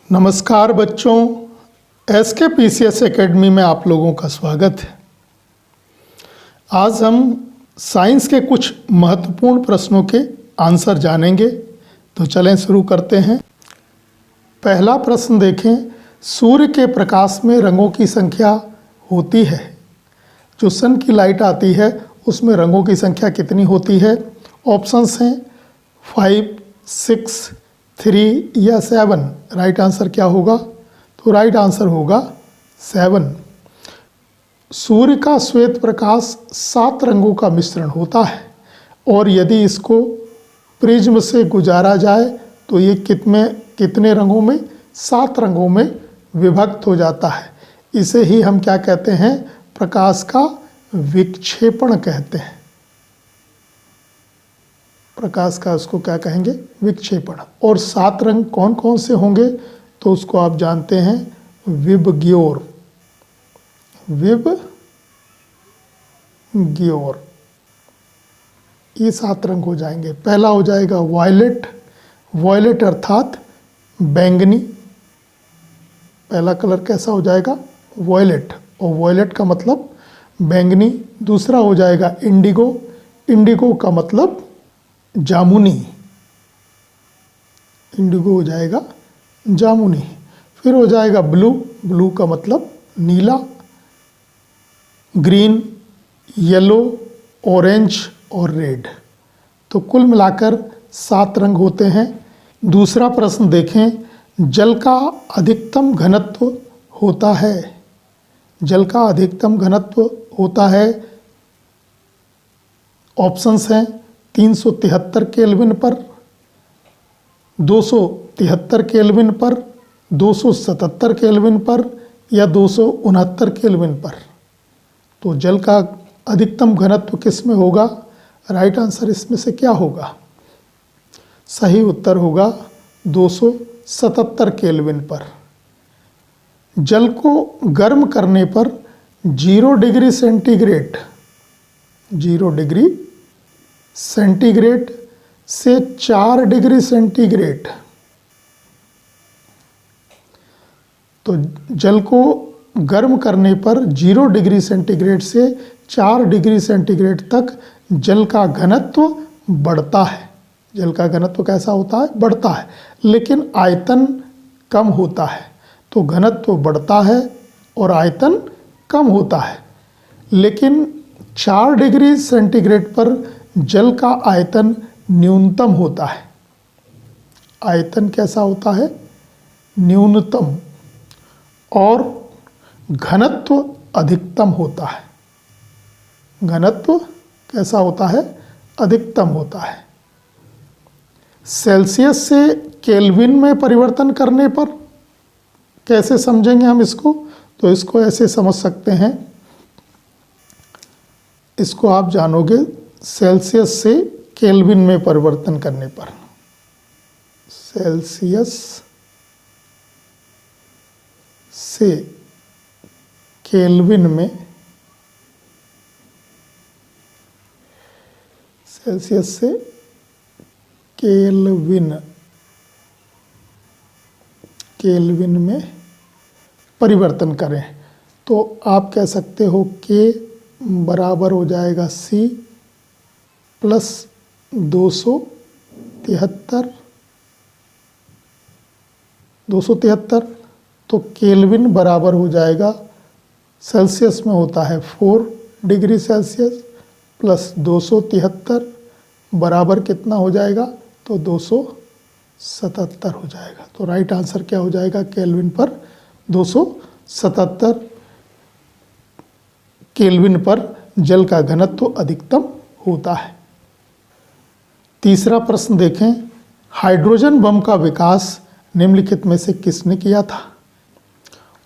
नमस्कार बच्चों, SKPCS academy में आप लोगों का स्वागत है। आज हम साइंस के कुछ महत्वपूर्ण प्रश्नों के आंसर जानेंगे। तो चलें शुरू करते हैं। पहला प्रश्न देखें, सूर्य के प्रकाश में रंगों की संख्या होती है। जो सन की लाइट आती है उसमें रंगों की संख्या कितनी होती है? ऑप्शंस हैं 5, 6, 3 या 7। राइट आंसर क्या होगा? तो राइट आंसर होगा 7। सूर्य का श्वेत प्रकाश 7 रंगों का मिश्रण होता है और यदि इसको प्रिज्म से गुजारा जाए तो ये कितने रंगों में? 7 रंगों में विभक्त हो जाता है। इसे ही हम क्या कहते हैं? प्रकाश का विक्षेपण कहते हैं। प्रकाश का उसको क्या कहेंगे? विक्षेपण। और 7 रंग कौन कौन से होंगे? तो उसको आप जानते हैं विबग्योर। विबग्योर, ये 7 रंग हो जाएंगे। पहला हो जाएगा वायलेट। वायलेट अर्थात बैंगनी। पहला कलर कैसा हो जाएगा? वायलेट, और वायलेट का मतलब बैंगनी। दूसरा हो जाएगा इंडिगो। इंडिगो का मतलब जामुनी। इंडिगो हो जाएगा जामुनी। फिर हो जाएगा ब्लू। ब्लू का मतलब नीला। ग्रीन, येलो, ऑरेंज और रेड। तो कुल मिलाकर 7 रंग होते हैं। दूसरा प्रश्न देखें, जल का अधिकतम घनत्व होता है। जल का अधिकतम घनत्व होता है, ऑप्शंस हैं 373 केल्विन पर, 273 केल्विन पर, 277 केल्विन पर या 269 केल्विन पर। तो जल का अधिकतम घनत्व किस में होगा? राइट आंसर इसमें से क्या होगा? सही उत्तर होगा 277 केल्विन पर। जल को गर्म करने पर 0 डिग्री सेंटीग्रेड, 0 डिग्री सेंटीग्रेड से 4 डिग्री सेंटीग्रेड, तो जल को गर्म करने पर 0 डिग्री सेंटीग्रेड से 4 डिग्री सेंटीग्रेड तक जल का घनत्व बढ़ता है। जल का घनत्व कैसा होता है? बढ़ता है, लेकिन आयतन कम होता है। तो घनत्व बढ़ता है और आयतन कम होता है, लेकिन 4 डिग्री सेंटीग्रेड पर जल का आयतन न्यूनतम होता है। आयतन कैसा होता है? न्यूनतम। और घनत्व अधिकतम होता है। घनत्व कैसा होता है? अधिकतम होता है। सेल्सियस से केल्विन में परिवर्तन करने पर कैसे समझेंगे हम इसको? तो इसको ऐसे समझ सकते हैं, इसको आप जानोगे सेल्सियस से केल्विन में परिवर्तन करने पर। सेल्सियस से केल्विन में, सेल्सियस से केल्विन में परिवर्तन करें तो आप कह सकते हो के बराबर हो जाएगा C प्लस 273। तो केल्विन बराबर हो जाएगा, सेल्सियस में होता है 4 डिग्री सेल्सियस प्लस 273 बराबर कितना हो जाएगा? तो 277 हो जाएगा। तो राइट आंसर क्या हो जाएगा? केल्विन पर 277 केल्विन पर जल का घनत्व अधिकतम होता है। तीसरा प्रश्न देखें, हाइड्रोजन बम का विकास निम्नलिखित में से किसने किया था?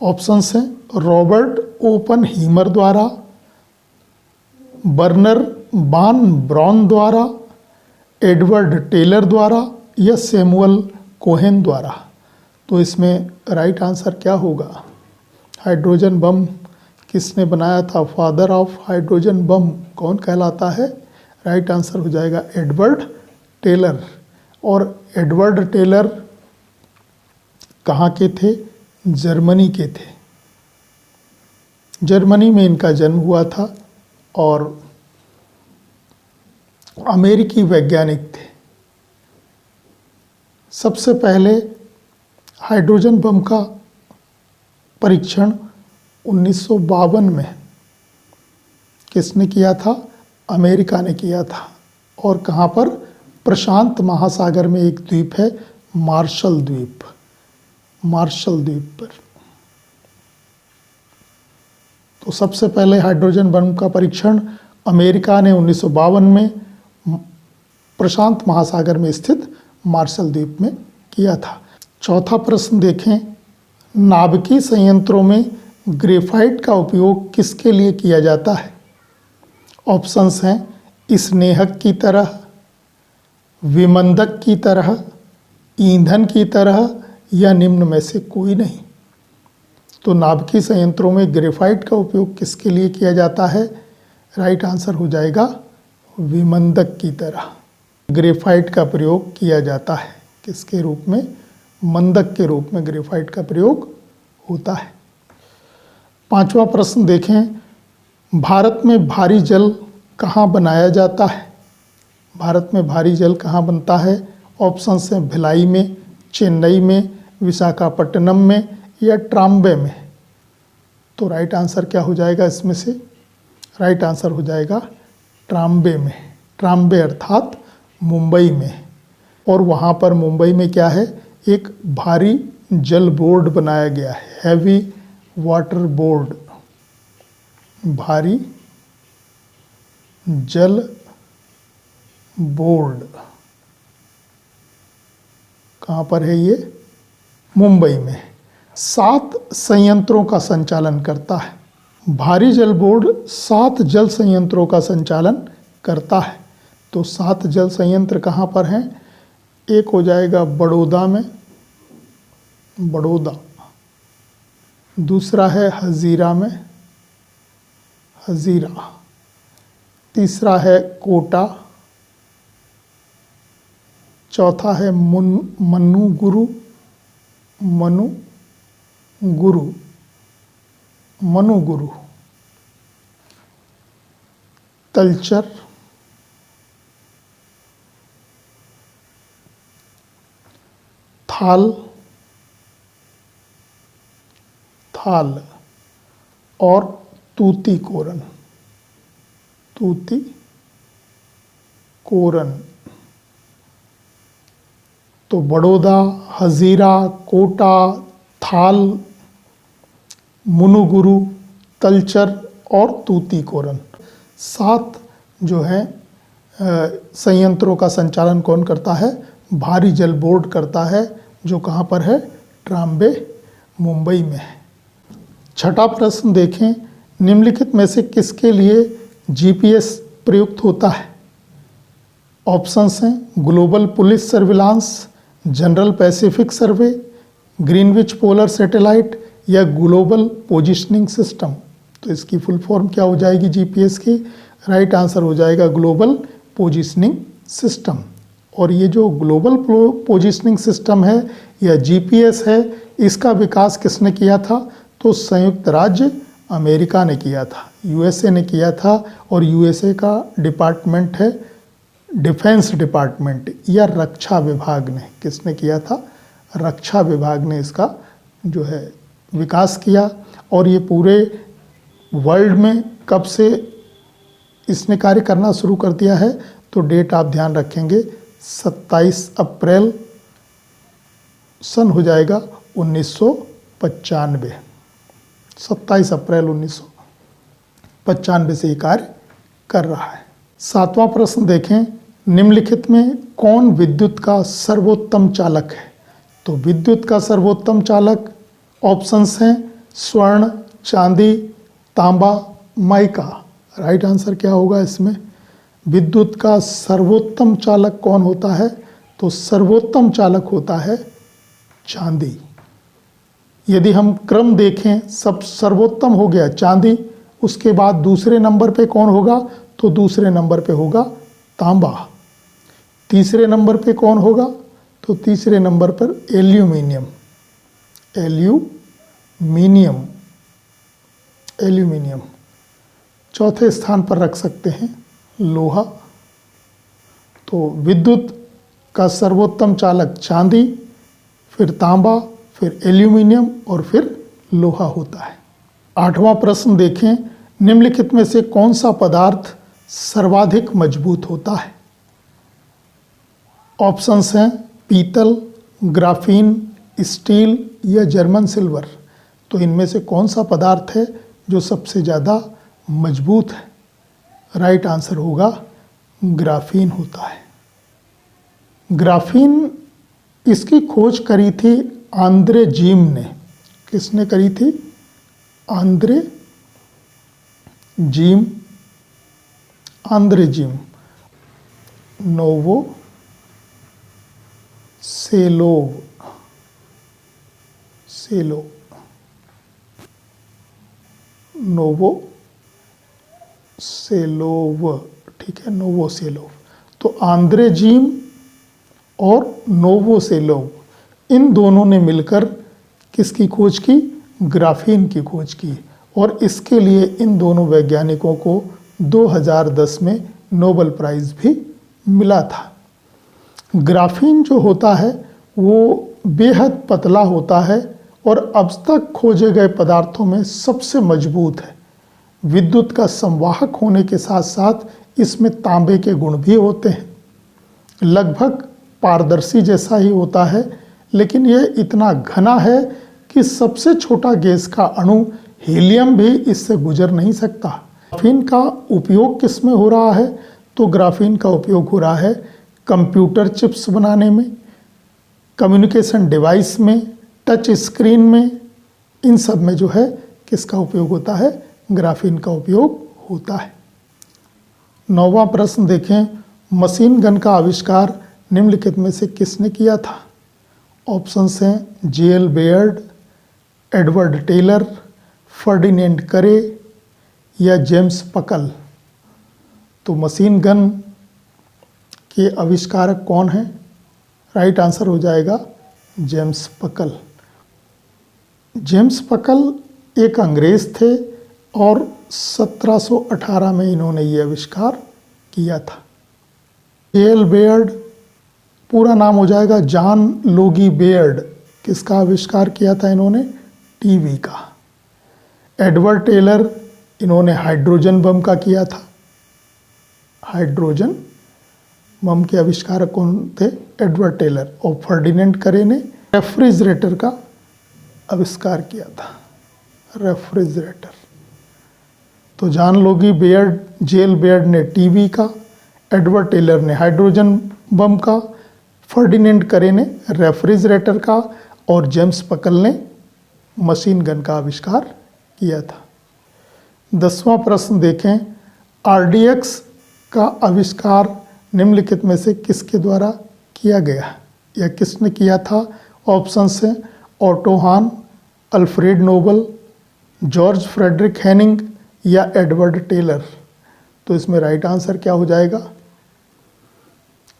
ऑप्शंस हैं रॉबर्ट ओपनहीमर द्वारा, बर्नर बान ब्राउन द्वारा, एडवर्ड टेलर द्वारा या सैमुअल कोहेन द्वारा। तो इसमें राइट आंसर क्या होगा? हाइड्रोजन बम किसने बनाया था? फादर ऑफ हाइड्रोजन बम कौन कहलाता है? राइट आंसर हो जाएगा एडवर्ड टेलर। और एडवर्ड टेलर कहाँ के थे? जर्मनी के थे। जर्मनी में इनका जन्म हुआ था और अमेरिकी वैज्ञानिक थे। सबसे पहले हाइड्रोजन बम का परीक्षण 1952 में किसने किया था? अमेरिका ने किया था। और कहाँ पर? प्रशांत महासागर में एक द्वीप है, मार्शल द्वीप, मार्शल द्वीप पर। तो सबसे पहले हाइड्रोजन बम का परीक्षण अमेरिका ने 1952 में प्रशांत महासागर में स्थित मार्शल द्वीप में किया था। चौथा प्रश्न देखें, नाभिकीय संयंत्रों में ग्रेफाइट का उपयोग किसके लिए किया जाता है? ऑप्शंस हैं स्नेहक की तरह, विमंदक की तरह, ईंधन की तरह या निम्न में से कोई नहीं। तो नाभिकीय संयंत्रों में ग्रेफाइट का उपयोग किसके लिए किया जाता है? राइट आंसर हो जाएगा विमंदक की तरह। ग्रेफाइट का प्रयोग किया जाता है किसके रूप में? मंदक के रूप में ग्रेफाइट का प्रयोग होता है। पांचवा प्रश्न देखें, भारत में भारी जल कहाँ बनाया जाता है? भारत में भारी जल कहाँ बनता है? ऑप्शंस हैं भिलाई में, चेन्नई में, विशाखापट्टनम में या ट्राम्बे में। तो राइट आंसर क्या हो जाएगा इसमें से? राइट आंसर हो जाएगा ट्राम्बे में। ट्राम्बे अर्थात मुंबई में। और वहाँ पर मुंबई में क्या है? एक भारी जल बोर्ड बनाया गया है, हैवी वाटर बोर्ड, भारी जल बोर्ड। कहाँ पर है ये? मुंबई में। 7 संयंत्रों का संचालन करता है। भारी जल बोर्ड 7 जल संयंत्रों का संचालन करता है। तो 7 जल संयंत्र कहाँ पर हैं? एक हो जाएगा बड़ौदा में, बड़ौदा। दूसरा है हजीरा में, हजीरा। तीसरा है कोटा। चौथा है मनुगुरु, मनुगुरु, मनुगुरु। तलचर, थाल, थाल और तूतीकोरन, तूतीकोरन। तो बड़ौदा, हजीरा, कोटा, थाल, मुनुगुरु, तलचर और तूतीकोरन, 7 जो है संयंत्रों का संचालन कौन करता है? भारी जल बोर्ड करता है, जो कहाँ पर है? ट्राम्बे, मुंबई में है। छठा प्रश्न देखें, निम्नलिखित में से किसके लिए जीपीएस प्रयुक्त होता है? ऑप्शंस हैं global police surveillance, general pacific survey, Greenwich polar satellite या ग्लोबल पोजिशनिंग सिस्टम। तो इसकी फुल फॉर्म क्या हो जाएगी जीपीएस की? राइट आंसर हो जाएगा ग्लोबल पोजिशनिंग सिस्टम। और ये जो ग्लोबल पोजिशनिंग सिस्टम है या जीपीएस है, इसका विकास किसने किया था? तो संयुक्त राज्य अमेरिका ने किया था, यूएसए ने किया था। और यूएसए का डिपार्टमेंट है डिफेंस डिपार्टमेंट या रक्षा विभाग ने। किसने किया था? रक्षा विभाग ने इसका जो है विकास किया। और ये पूरे वर्ल्ड में कब से इसने कार्य करना शुरू कर दिया है? तो डेट आप ध्यान रखेंगे, 27 अप्रैल सन हो जाएगा 1995। 27 अप्रैल 1995 से ये कार्य कर रहा है। 7वां प्रश्न देखें, निम्नलिखित में कौन विद्युत का सर्वोत्तम चालक है? तो विद्युत का सर्वोत्तम चालक ऑप्शंस हैं स्वर्ण, चांदी, तांबा, माइका। राइट आंसर क्या होगा इसमें? विद्युत का सर्वोत्तम चालक कौन होता है? तो सर्वोत्तम चालक होता है चांदी। यदि हम क्रम देखें, सब सर्वोत्तम हो गया चांदी, उसके बाद दूसरे नंबर पे कौन होगा? तो दूसरे नंबर पे होगा तांबा। तीसरे नंबर पे कौन होगा? तो तीसरे नंबर पर एल्यूमिनियम। एल्यूमिनियम। एल्यूमिनियम। चौथे स्थान पर रख सकते हैं लोहा। तो विद्युत का सर्वोत्तम चालक चांदी, फिर तांबा, फिर एल्यूमिनियम और फिर लोहा होता है। आठवां प्रश्न देखें, निम्नलिखित में से कौन सा पदार्थ सर्वाधिक मजबूत होता है? ऑप्शंस हैं पीतल, ग्राफीन, स्टील या जर्मन सिल्वर। तो इनमें से कौन सा पदार्थ है जो सबसे ज़्यादा मजबूत है? राइट आंसर होगा ग्राफीन होता है। ग्राफीन इसकी खोज करी थी आंद्रे जीम ने। किसने करी थी? Andre Geim. Andre Geim. Novoselov. Novoselov, ठीक है, नोवो सेलोव। तो आंद्रे जीम और नोवो सेलोव इन दोनों ने मिलकर किसकी खोज की? ग्राफीन की खोज की। और इसके लिए इन दोनों वैज्ञानिकों को 2010 में नोबेल प्राइज़ भी मिला था। ग्राफीन जो होता है वो बेहद पतला होता है और अब तक खोजे गए पदार्थों में सबसे मजबूत है। विद्युत का संवाहक होने के साथ साथ इसमें तांबे के गुण भी होते हैं। लगभग पारदर्शी जैसा ही होता है, लेकिन यह इतना घना है कि सबसे छोटा गैस का अणु हीलियम भी इससे गुजर नहीं सकता। ग्राफीन का उपयोग किस में हो रहा है? तो ग्राफीन का उपयोग हो रहा है कंप्यूटर चिप्स बनाने में, कम्युनिकेशन डिवाइस में, टच स्क्रीन में, इन सब में जो है किसका उपयोग होता है? ग्राफीन का उपयोग होता है। 9वां प्रश्न देखें, मशीन गन का आविष्कार निम्नलिखित में से किसने किया था? ऑप्शंस हैं जे.एल. बेयर्ड, एडवर्ड टेलर, फर्डिनेंड करे या जेम्स पकल। तो मशीन गन के आविष्कारक कौन हैं? राइट आंसर हो जाएगा जेम्स पकल। जेम्स पकल एक अंग्रेज थे और 1718 में इन्होंने ये आविष्कार किया था। जे.एल. बेयर्ड, पूरा नाम हो जाएगा जॉन लोगी बेयर्ड। किसका आविष्कार किया था इन्होंने? टीवी का। एडवर्ड टेलर, इन्होंने हाइड्रोजन बम का किया था। हाइड्रोजन बम के आविष्कारक कौन थे? Edward Teller. और फर्डिनेंड करे ने रेफ्रिजरेटर का आविष्कार किया था। रेफ्रिजरेटर। तो जॉन लोगी बेयर्ड, जे.एल. बेयर्ड ने टीवी का, एडवर्ड टेलर ने हाइड्रोजन बम का, फर्डिनेंड करे ने रेफ्रिजरेटर का और जेम्स पकल ने मशीन गन का आविष्कार किया था। 10वां प्रश्न देखें, आरडीएक्स का आविष्कार निम्नलिखित में से किसके द्वारा किया गया या किसने किया था? ऑप्शंस हैं Otto Hahn, Alfred Nobel, George Frederick Henning या एडवर्ड टेलर। तो इसमें राइट आंसर क्या हो जाएगा?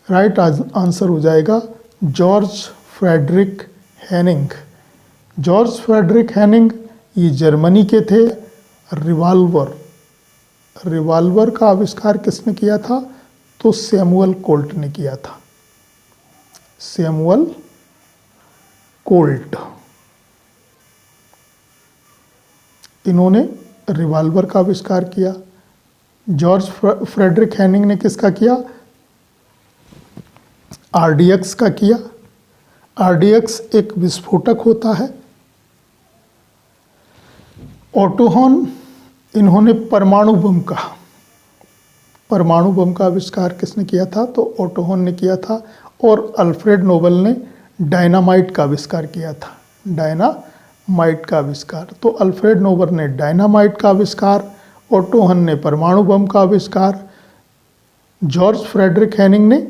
राइट आंसर हो जाएगा George Frederick Henning. George Frederick Henning ये जर्मनी के थे। रिवाल्वर का आविष्कार किसने किया था? तो सैमुअल कोल्ट ने किया था। सैमुअल कोल्ट, इन्होंने रिवाल्वर का आविष्कार किया। जॉर्ज फ्रेडरिक हेनिंग ने किसका किया? आरडीएक्स का किया। आरडीएक्स एक विस्फोटक होता है। ऑटो हॉन, इन्होंने परमाणु बम का आविष्कार किसने किया था? तो ऑटो हॉन ने किया था। और अल्फ्रेड नोबल ने डायनामाइट का आविष्कार किया था। डायनामाइट का आविष्कार। तो अल्फ्रेड नोबल ने डायनामाइट का आविष्कार, ऑटो हॉन ने परमाणु बम का आविष्कार, जॉर्ज फ्रेडरिक हेनिंग ने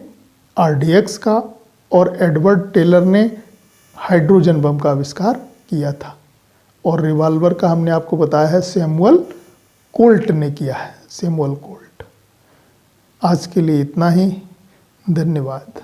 आरडीएक्स का और एडवर्ड टेलर ने हाइड्रोजन बम का आविष्कार किया था। और रिवाल्वर का हमने आपको बताया है सैमुअल कोल्ट ने किया है। Samuel Colt. आज के लिए इतना ही। धन्यवाद।